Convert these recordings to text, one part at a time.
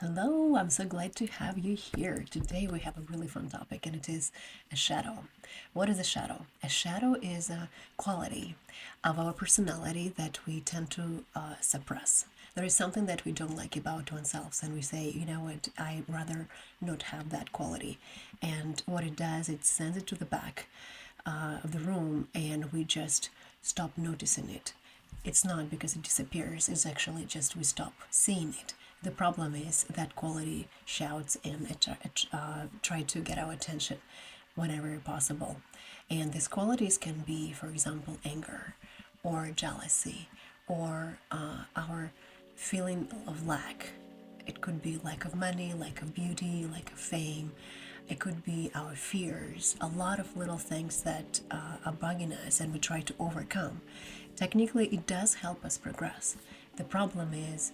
Hello, I'm so glad to have you here. Today we have a really fun topic and it is a shadow. What is a shadow? A shadow is a quality of our personality that we tend to suppress. There is something that we don't like about ourselves and we say, you know what, I rather not have that quality. And what it does, it sends it to the back of the room and we just stop noticing it. It's not because it disappears, it's actually just we stop seeing it. The problem is that quality shouts and try to get our attention whenever possible. And these qualities can be, for example, anger or jealousy or our feeling of lack. It could be lack of money, lack of beauty, lack of fame. It could be our fears, a lot of little things that are bugging us and we try to overcome. Technically, it does help us progress. The problem is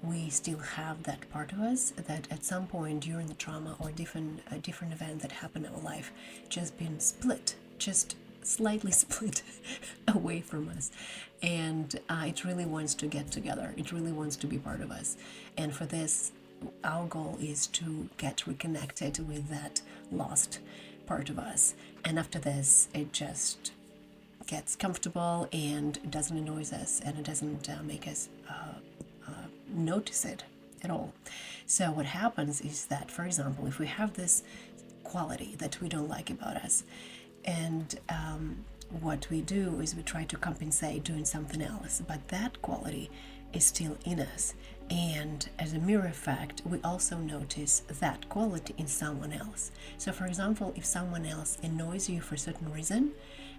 we still have that part of us that at some point during the trauma or a different event that happened in our life just been split, just slightly split away from us. And it really wants to get together. It really wants to be part of us. And for this, our goal is to get reconnected with that lost part of us. And after this, it just gets comfortable and it doesn't annoy us and it doesn't make us notice it at all. So what happens is that, for example, if we have this quality that we don't like about us, and what we do is we try to compensate doing something else, but that quality is still in us. And as a mirror effect, we also notice that quality in someone else. So, for example, if someone else annoys you for a certain reason,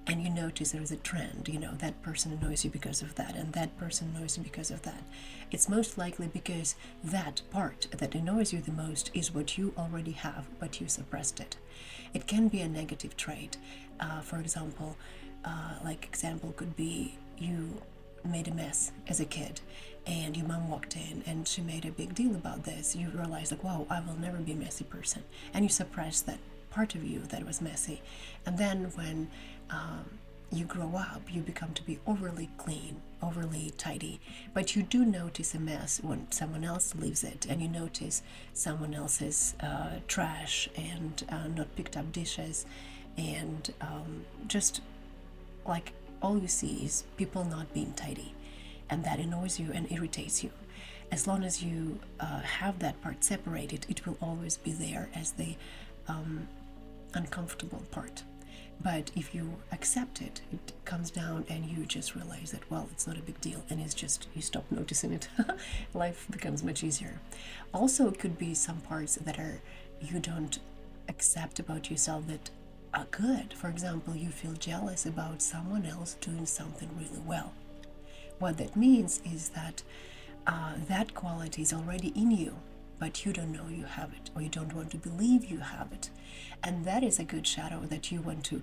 and you notice there is a trend, that person annoys you because of that, and that person annoys you because of that, it's most likely because that part that annoys you the most is what you already have, but you suppressed it. It can be a negative trait. For example, example could be you made a mess as a kid and your mom walked in and she made a big deal about this. You realize like, wow, I will never be a messy person, and you suppress that part of you that was messy. And then when you grow up, you become to be overly clean, overly tidy, but you do notice a mess when someone else leaves it, and you notice someone else's trash and not picked up dishes, and just like all you see is people not being tidy, and that annoys you and irritates you. As long as you have that part separated, it will always be there as the uncomfortable part. But if you accept it, it comes down and you just realize that, well, it's not a big deal, and it's just you stop noticing it. Life becomes much easier. Also, it could be some parts that are you don't accept about yourself that are good. For example, you feel jealous about someone else doing something really well. What that means is that that quality is already in you, but you don't know you have it, or you don't want to believe you have it. And that is a good shadow that you want to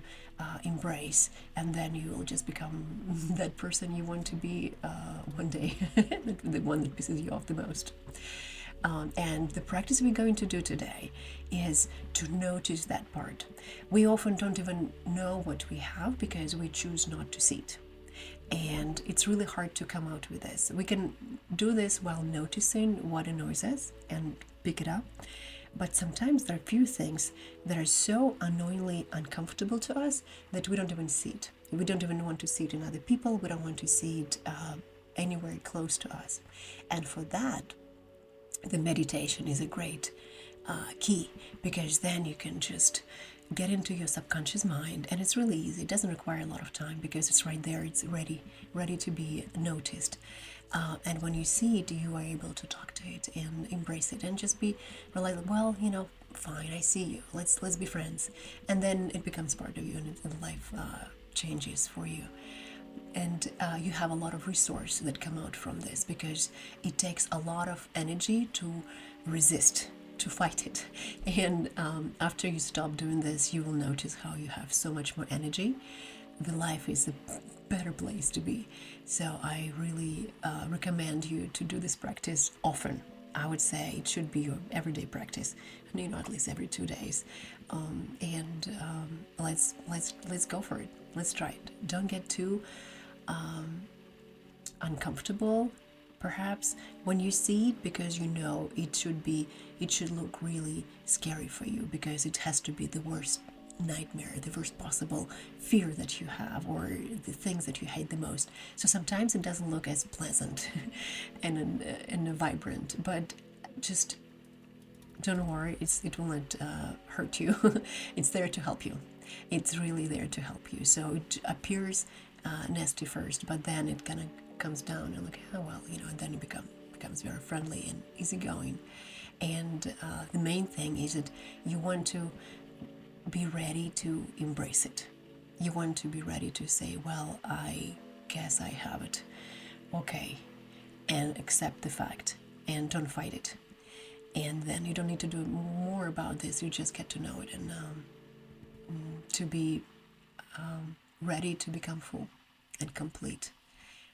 embrace, and then you will just become that person you want to be one day, the one that pisses you off the most. And the practice we're going to do today is to notice that part. We often don't even know what we have because we choose not to see it. And it's really hard to come out with this. We can do this while noticing what annoys us and pick it up. But sometimes there are few things that are so annoyingly uncomfortable to us that we don't even see it. We don't even want to see it in other people. We don't want to see it anywhere close to us. And for that, the meditation is a great key, because then you can just get into your subconscious mind, and it's really easy. It doesn't require a lot of time because it's right there. It's ready to be noticed. And when you see it, you are able to talk to it and embrace it and just be realize, well, fine, I see you. Let's be friends. And then it becomes part of you, and life changes for you. And you have a lot of resource that come out from this, because it takes a lot of energy to resist, to fight it. And after you stop doing this, you will notice how you have so much more energy. The life is a better place to be. So I really recommend you to do this practice often. I would say it should be your everyday practice, at least every 2 days. Let's go for it. Let's try it. Don't get too uncomfortable Perhaps when you see it, because you know it should look really scary for you, because it has to be the worst nightmare, the worst possible fear that you have, or the things that you hate the most. So sometimes it doesn't look as pleasant and vibrant, but just don't worry, it will not hurt you. It's there to help you. It's really there to help you. So it appears nasty first, but then it kind of comes down and like, oh well, and then it becomes very friendly and easygoing. And the main thing is that you want to be ready to embrace it. You want to be ready to say, well, I guess I have it. Okay. And accept the fact and don't fight it. And then you don't need to do more about this. You just get to know it and to be ready to become full and complete.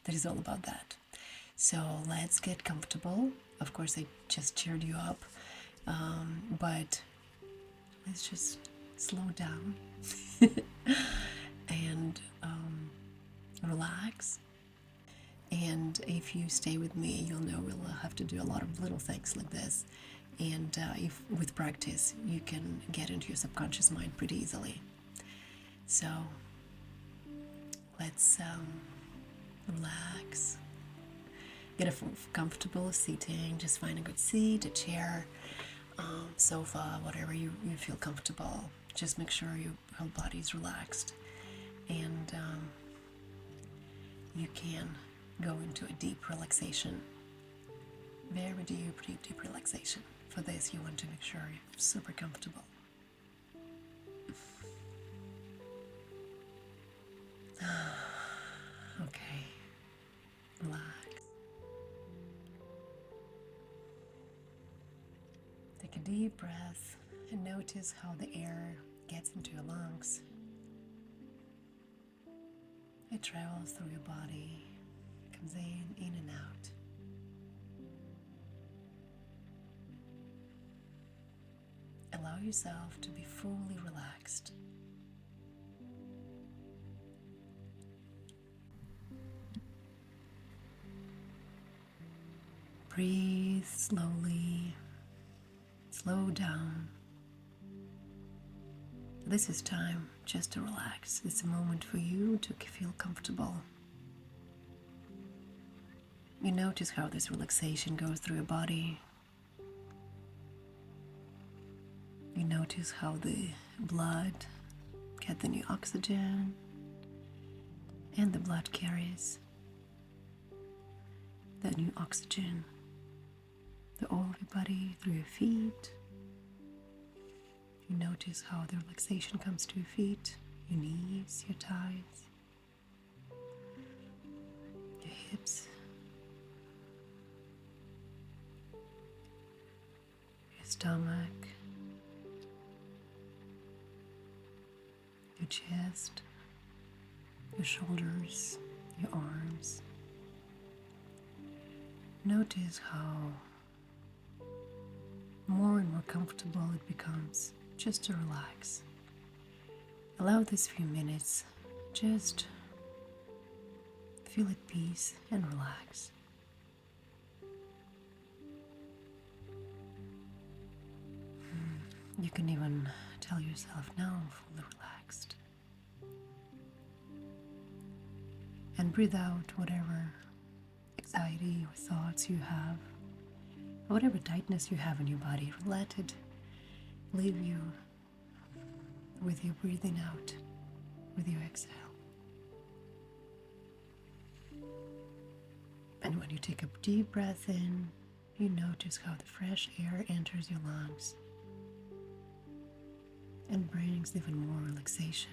That is all about that. So let's get comfortable. Of course, I just cheered you up, but let's just slow down and relax. And if you stay with me, you'll know we'll have to do a lot of little things like this. And if with practice, you can get into your subconscious mind pretty easily. So let's relax. Get a comfortable seating. Just find a good seat, a chair, sofa, whatever you feel comfortable. Just make sure your whole body is relaxed, and you can go into a deep relaxation. Very deep relaxation. For this, you want to make sure you're super comfortable. Okay, relax. Take a deep breath and notice how the air gets into your lungs. It travels through your body, comes in and out. Allow yourself to be fully relaxed. Breathe slowly, slow down. This is time just to relax. It's a moment for you to feel comfortable. You notice how this relaxation goes through your body. You notice how the blood gets the new oxygen and the blood carries that new oxygen through all of your body, through your feet. You notice how the relaxation comes to your feet, your knees, your thighs, your hips, your stomach, your chest, your shoulders, your arms. Notice how more and more comfortable it becomes just to relax. Allow this few minutes, just feel at peace and relax. You can even tell yourself, now I'm fully relaxed. And breathe out whatever anxiety or thoughts you have, whatever tightness you have in your body. Let it leave you with your breathing out, with your exhale. And when you take a deep breath in, you notice how the fresh air enters your lungs and brings even more relaxation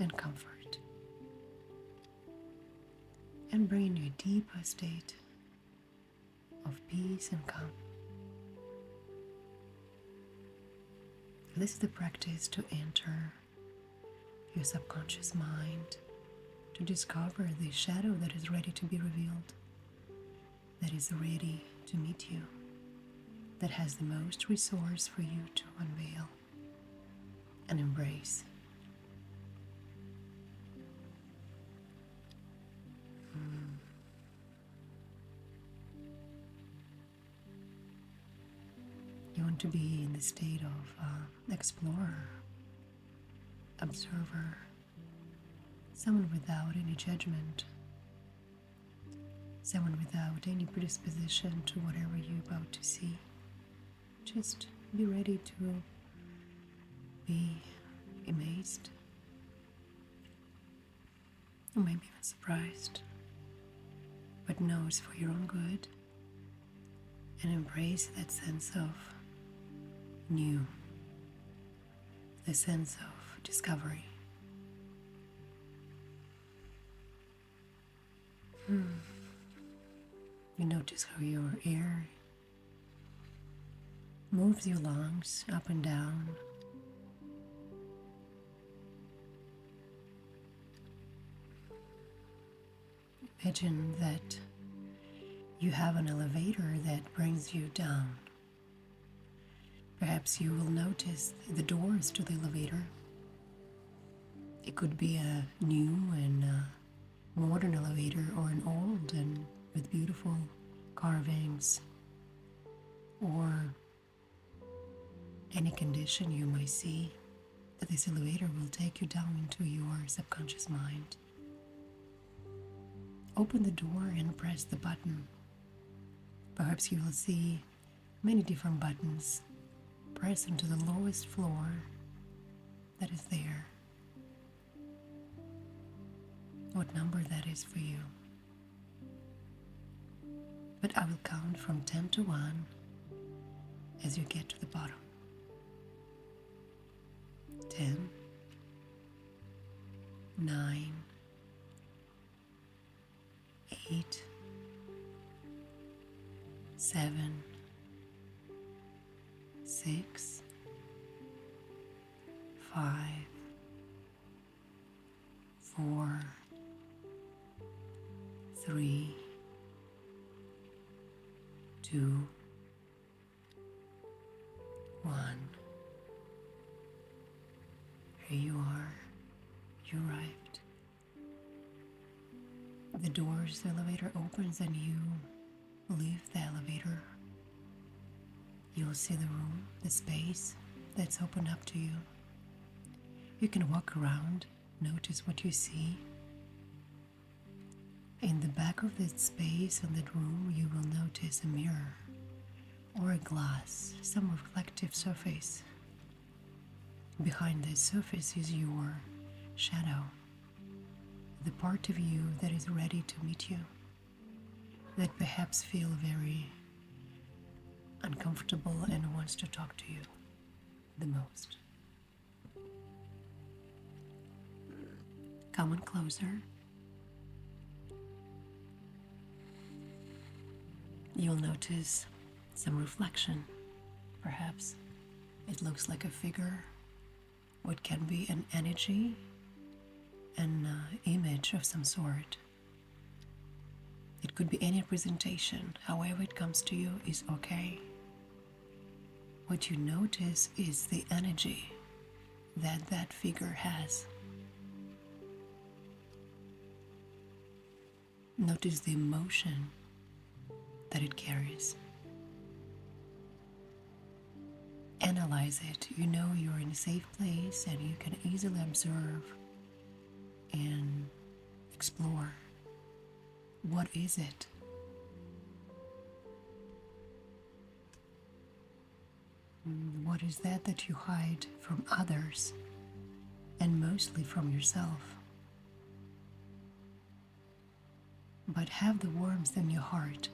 and comfort, and bring you a deeper state of peace and calm. This is the practice to enter your subconscious mind, to discover the shadow that is ready to be revealed, that is ready to meet you, that has the most resource for you to unveil and embrace. You want to be in the state of explorer, observer, someone without any judgment, someone without any predisposition to whatever you're about to see. Just be ready to be amazed, or maybe even surprised, but know it's for your own good, and embrace that sense of new, the sense of discovery. You notice how your air moves your lungs up and down. Imagine that you have an elevator that brings you down. Perhaps you will notice the doors to the elevator. It could be a new and modern elevator, or an old and with beautiful carvings, or any condition you might see that this elevator will take you down into your subconscious mind. Open the door and press the button. Perhaps you will see many different buttons. Press into the lowest floor that is there. What number that is for you. But I will count from 10 to 1 as you get to the bottom. 10, 9, 8, 7, 6, 5, 4, 3, 2, 1. Here you are. You arrived. The doors, the elevator opens and you leave the elevator. You'll see the room, the space that's opened up to you. You can walk around, notice what you see. In the back of that space and that room, you will notice a mirror or a glass, some reflective surface. Behind this surface is your shadow, the part of you that is ready to meet you, that perhaps feel very uncomfortable and wants to talk to you the most. Come on closer. You'll notice some reflection. Perhaps it looks like a figure, what can be an energy, an image of some sort. It could be any representation. However it comes to you is okay. What you notice is the energy that that figure has. Notice the emotion that it carries. Analyze it. You know you're in a safe place and you can easily observe and explore. What is it? What is that you hide from others and mostly from yourself? But have the warmth in your heart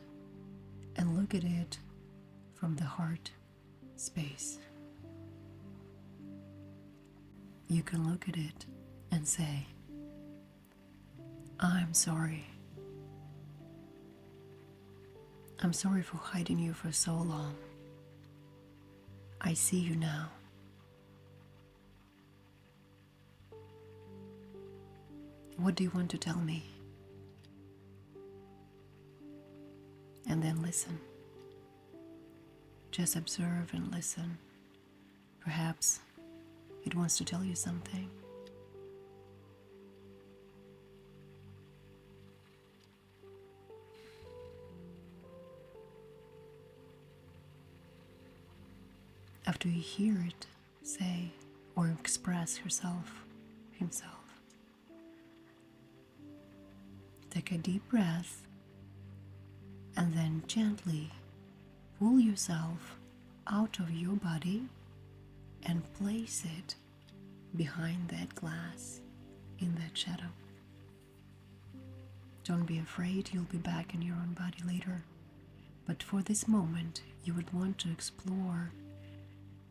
and look at it from the heart space. You can look at it and say, I'm sorry. I'm sorry for hiding you for so long. I see you now. What do you want to tell me? And then listen. Just observe and listen. Perhaps it wants to tell you something. After you hear it, say or express himself. Take a deep breath and then gently pull yourself out of your body and place it behind that glass in that shadow. Don't be afraid, you'll be back in your own body later. But for this moment, you would want to explore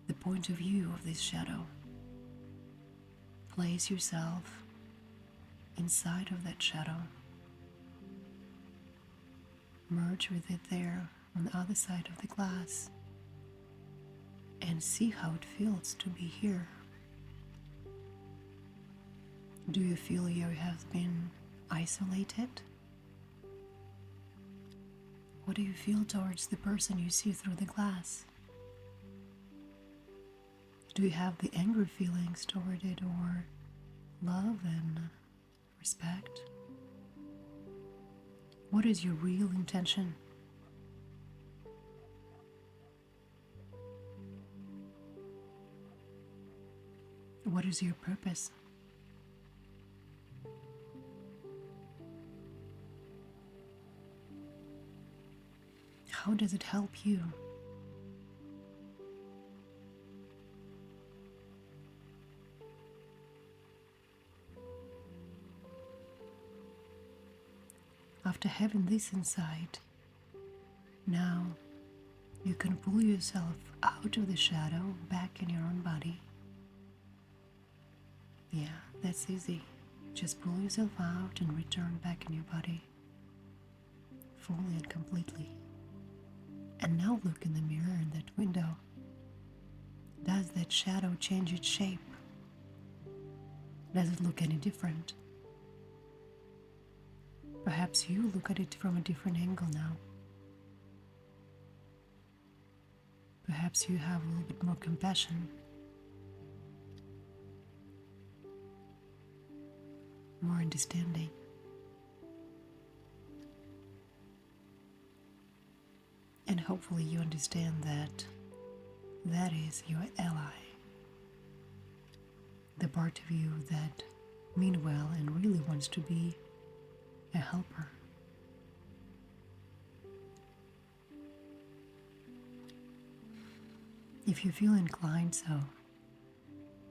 the point of view of this shadow. Place yourself inside of that shadow. Merge with it there on the other side of the glass and see how it feels to be here. Do you feel you have been isolated? What do you feel towards the person you see through the glass? Do you have the angry feelings toward it, or love and respect? What is your real intention? What is your purpose? How does it help you? After having this insight, now you can pull yourself out of the shadow back in your own body. Yeah, that's easy. Just pull yourself out and return back in your body, fully and completely. And now look in the mirror in that window. Does that shadow change its shape? Does it look any different? Perhaps you look at it from a different angle now. Perhaps you have a little bit more compassion, more understanding. And hopefully you understand that that is your ally. The part of you that means well and really wants to be a helper. If you feel inclined, so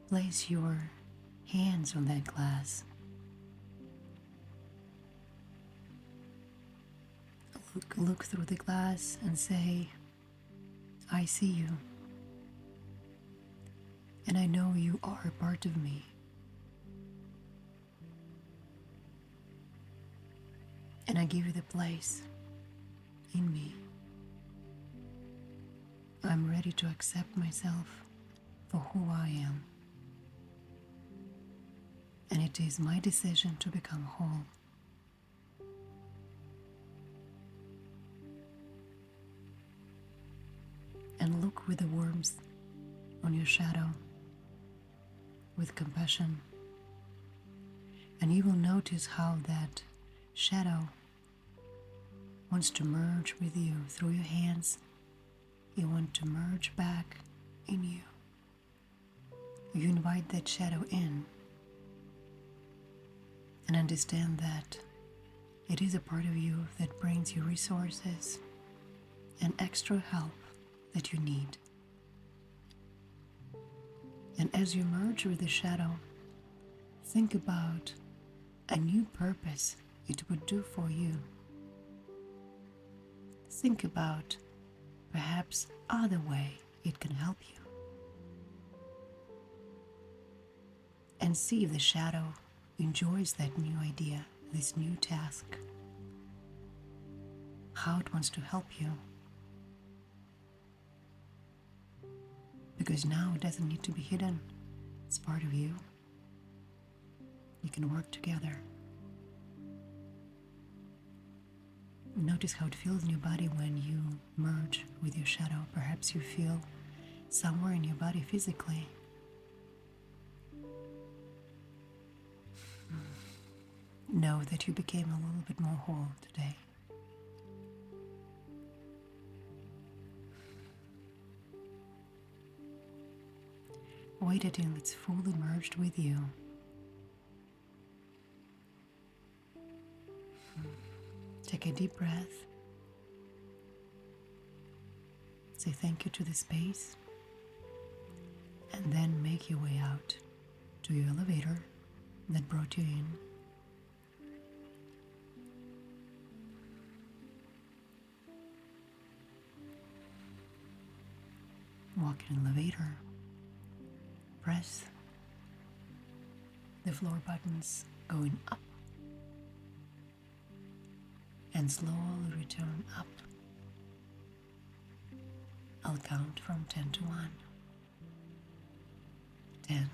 place your hands on that glass. Look through the glass and say, I see you. And I know you are a part of me. And I give you the place in me. I'm ready to accept myself for who I am. And it is my decision to become whole. And look with the warmth on your shadow, with compassion. And you will notice how that shadow wants to merge with you through your hands. You want to merge back in you. You invite that shadow in and understand that it is a part of you that brings you resources and extra help that you need. And as you merge with the shadow, think about a new purpose it would do for you. Think about perhaps other way it can help you. And see if the shadow enjoys that new idea, this new task, how it wants to help you. Because now it doesn't need to be hidden. It's part of you. You can work together. Notice how it feels in your body when you merge with your shadow. Perhaps you feel somewhere in your body physically. Know that you became a little bit more whole today. Wait until it's fully merged with you. Take a deep breath. Say thank you to the space. And then make your way out to your elevator that brought you in. Walk in an elevator. Press the floor buttons going up and slowly return up. I'll count from 10 to 1. 10,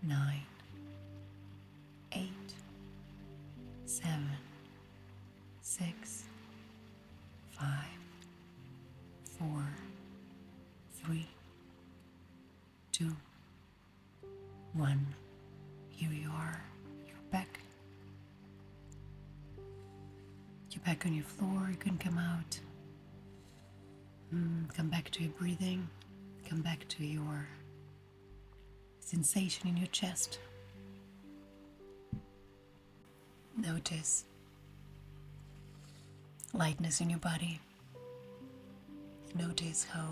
9, 8, 7, 6, 5, 4, 3, 2, 1. Here you are. You're back. You're back on your floor. You can come out. Come back to your breathing. Come back to your sensation in your chest. Notice lightness in your body. Notice how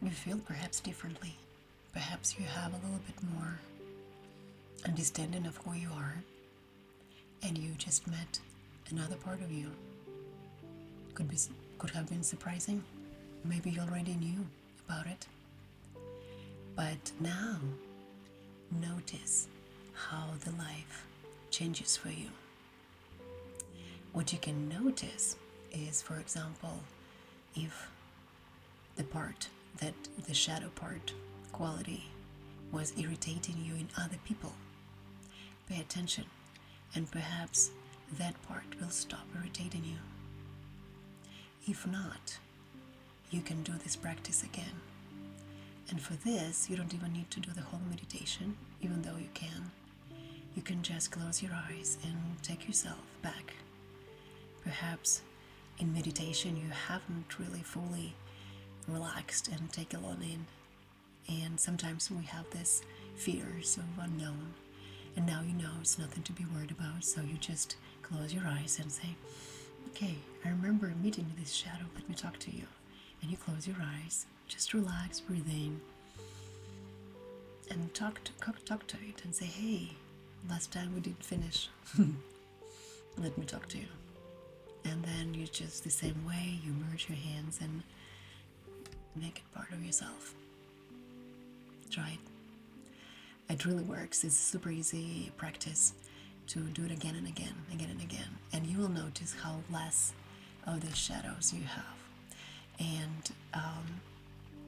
you feel perhaps differently. Perhaps you have a little bit more understanding of who you are, and you just met another part of you. Could have been surprising. Maybe you already knew about it. But now, notice how the life changes for you. What you can notice is, for example, if the shadow part quality was irritating you in other people, pay attention, and perhaps that part will stop irritating you. If not, you can do this practice again. And for this, you don't even need to do the whole meditation, even though you can. You can just close your eyes and take yourself back. Perhaps in meditation you haven't really fully relaxed and taken all in. And sometimes we have this fears of unknown. And now you know it's nothing to be worried about, so you just close your eyes and say, okay, I remember meeting this shadow, let me talk to you. And you close your eyes, just relax, breathe in, and talk to it and say, hey, last time we didn't finish. Let me talk to you. And then you just the same way, you merge your hands and make it part of yourself. Try it. It really works. It's a super easy practice to do it again and again, and you will notice how less of the shadows you have. And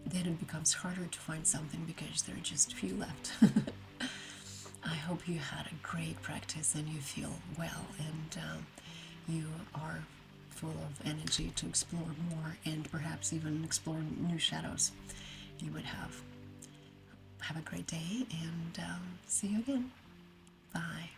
then it becomes harder to find something because there are just few left. I hope you had a great practice and you feel well, and you are full of energy to explore more and perhaps even explore new shadows you might have. Have a great day, and see you again. Bye.